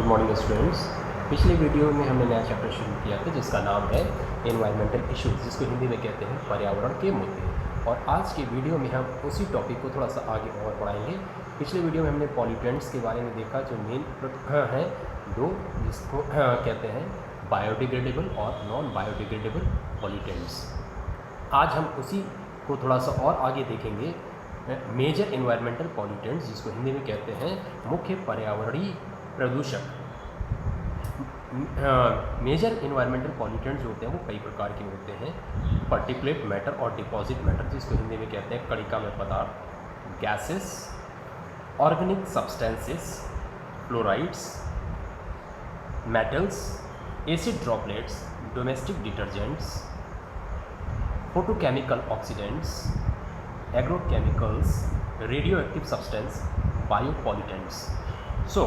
Morning students. पिछले video में हमने नया चैप्टर शुरू किया था जिसका नाम है एनवायरमेंटल इश्यूज, जिसको हिंदी में कहते हैं पर्यावरण के मुद्दे। और आज के वीडियो में हम उसी टॉपिक को थोड़ा सा आगे और बढ़ाएंगे। पिछले वीडियो में हमने पॉल्यूटेंट्स के बारे में देखा, जो मेन हैं दो, जिसको कहते हैं बायोडिग्रेडेबल और नॉन बायोडिग्रेडेबल पॉल्यूटेंट्स। आज हम उसी को थोड़ा सा और आगे देखेंगे। मेजर एनवायरमेंटल पॉल्यूटेंट्स, जिसको हिंदी में कहते हैं मुख्य पर्यावरणीय प्रदूषक। मेजर एनवायरमेंटल पॉल्यूटेंट्स जो होते हैं वो कई प्रकार के होते हैं। पार्टिकुलेट मैटर और डिपॉजिट मैटर, जिसको हिंदी में कहते हैं कणिका में पदार्थ, gases, organic substances, fluorides, metals, acid droplets, domestic detergents, photochemical oxidants, agrochemicals, radioactive substance, biopollutants. So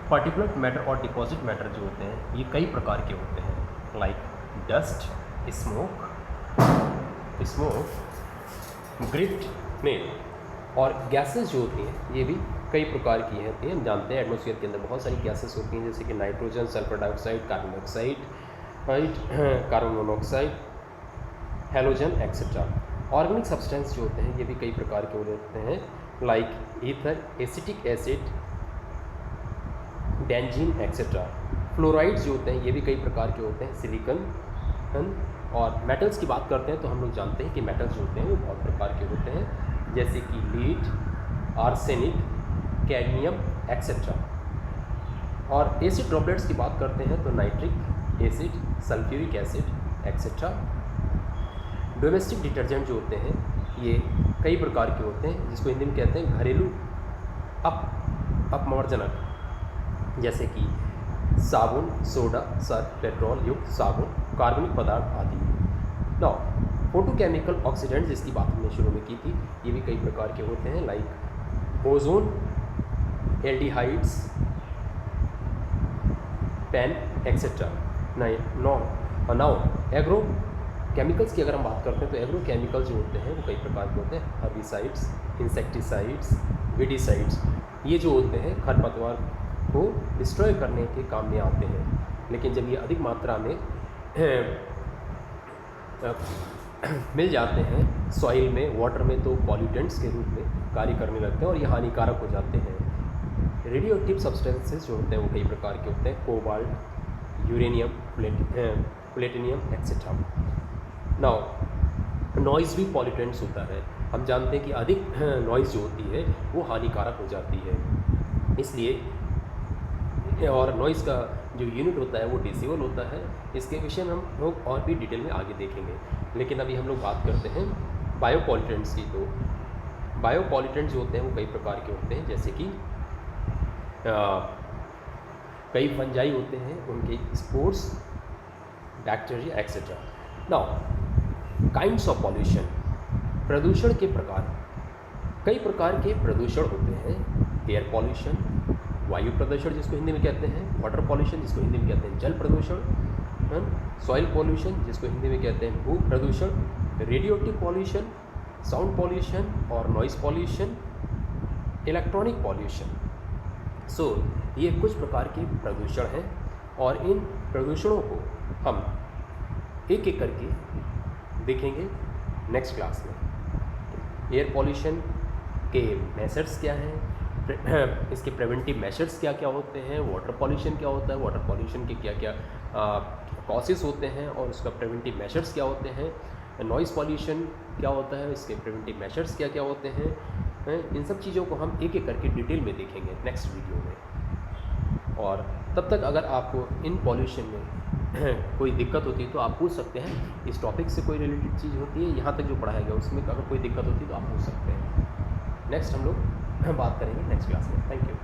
particulate matter और डिपॉजिट मैटर जो होते हैं ये कई प्रकार के होते हैं, लाइक डस्ट, स्मोक, ग्रिट में। और गैसेस जो होती हैं ये भी कई प्रकार की होती हैं। हम जानते हैं एटमॉस्फेयर के अंदर बहुत सारी गैसेस होती हैं, जैसे कि nitrogen, sulphur dioxide, carbon dioxide, carbon monoxide, halogen etcetera. Organic substance जो होते हैं ये भी कई प्रकार के होते हैं, like ether, acetic acid, benzene etcetera. Fluorides जो होते हैं ये भी कई प्रकार के होते हैं, सिलिकॉन। और मेटल्स की बात करते हैं तो हम लोग जानते हैं कि मेटल्स जो होते हैं वो बहुत प्रकार के होते हैं, जैसे कि लीड, आर्सेनिक, कैडमियम एक्सेट्रा। और एसिड ड्रॉपलेट्स की बात करते हैं तो nitric acid, sulphuric acid etcetera. Domestic detergent जो होते हैं ये कई प्रकार के होते हैं, जिसको हिंदी में कहते हैं घरेलू अपमार्जनक, जैसे कि साबुन, सोडा, सर्फ, पेट्रोल युक्त साबुन, कार्बनिक पदार्थ आदि। नाउ फोटोकेमिकल ऑक्सीडेंट, जिसकी बात हमने शुरू में की थी, ये भी कई प्रकार के होते हैं, like ozone, aldehydes, PAN etcetera. Now agro chemicals की अगर हम बात करते हैं तो एग्रो केमिकल्स जो होते हैं वो कई प्रकार के होते हैं, हर्बिसाइड्स, इंसेक्टिसाइड्स, विडिसाइड्स। ये जो होते हैं खरपतवार को डिस्ट्रॉय करने के काम में आते हैं, लेकिन जब ये अधिक मात्रा में मिल जाते हैं सॉइल में, वाटर में, तो पॉल्यूटेंट्स के रूप में कार्य करने लगते हैं और ये हानिकारक हो जाते हैं। रेडियो एक्टिव सब्सटेंसेस जो होते हैं वो कई प्रकार के होते हैं, cobalt, uranium, platinum etcetera. Now noise भी पॉल्यूटेंट्स होता है। हम जानते हैं कि अधिक नॉइज़ जो होती है वो हानिकारक हो जाती है, इसलिए, और नॉइज़ का जो यूनिट होता है वो डेसिबल होता है। इसके विषय में हम लोग और भी डिटेल में आगे देखेंगे, लेकिन अभी हम लोग बात करते हैं बायोपॉल्यूटेंट्स की। तो बायोपॉल्यूटेंट्स जो होते हैं वो कई प्रकार के होते हैं, जैसे कि कई फंजाई होते हैं, उनके spores, bacteria etcetera. Now kinds of pollution, प्रदूषण के प्रकार। कई प्रकार के प्रदूषण होते हैं, एयर पॉल्यूशन, वायु प्रदूषण जिसको हिंदी में कहते हैं, वाटर पॉल्यूशन जिसको हिंदी में कहते हैं जल प्रदूषण, सॉइल पॉल्यूशन जिसको हिंदी में कहते हैं भू प्रदूषण, रेडियोएक्टिव पॉल्यूशन, साउंड पॉल्यूशन और नॉइज़ पॉल्यूशन, इलेक्ट्रॉनिक पॉल्यूशन। सो ये कुछ प्रकार के प्रदूषण हैं, और इन प्रदूषणों को हम एक एक करके देखेंगे नेक्स्ट क्लास में। एयर पॉल्यूशन के मेजर्स क्या हैं, इसके प्रिवेंटिव मेजर्स क्या क्या होते हैं, वाटर पॉल्यूशन क्या होता है, वाटर पॉल्यूशन के क्या क्या कॉजेस होते हैं और उसका प्रिवेंटिव मेजर्स क्या होते हैं, नॉइज़ पॉल्यूशन क्या होता है, इसके प्रिवेंटिव मेजर्स क्या क्या होते हैं। इन सब चीज़ों को हम एक एक करके डिटेल में देखेंगे नेक्स्ट वीडियो में। और तब तक अगर आपको इन पॉल्यूशन में कोई दिक्कत होती है तो आप पूछ सकते हैं। इस टॉपिक से कोई रिलेटेड चीज़ होती है यहाँ तक जो पढ़ाया गया उसमें अगर कोई दिक्कत होती है तो आप पूछ सकते हैं। नेक्स्ट हम लोग बात करेंगे नेक्स्ट क्लास में। Thank you.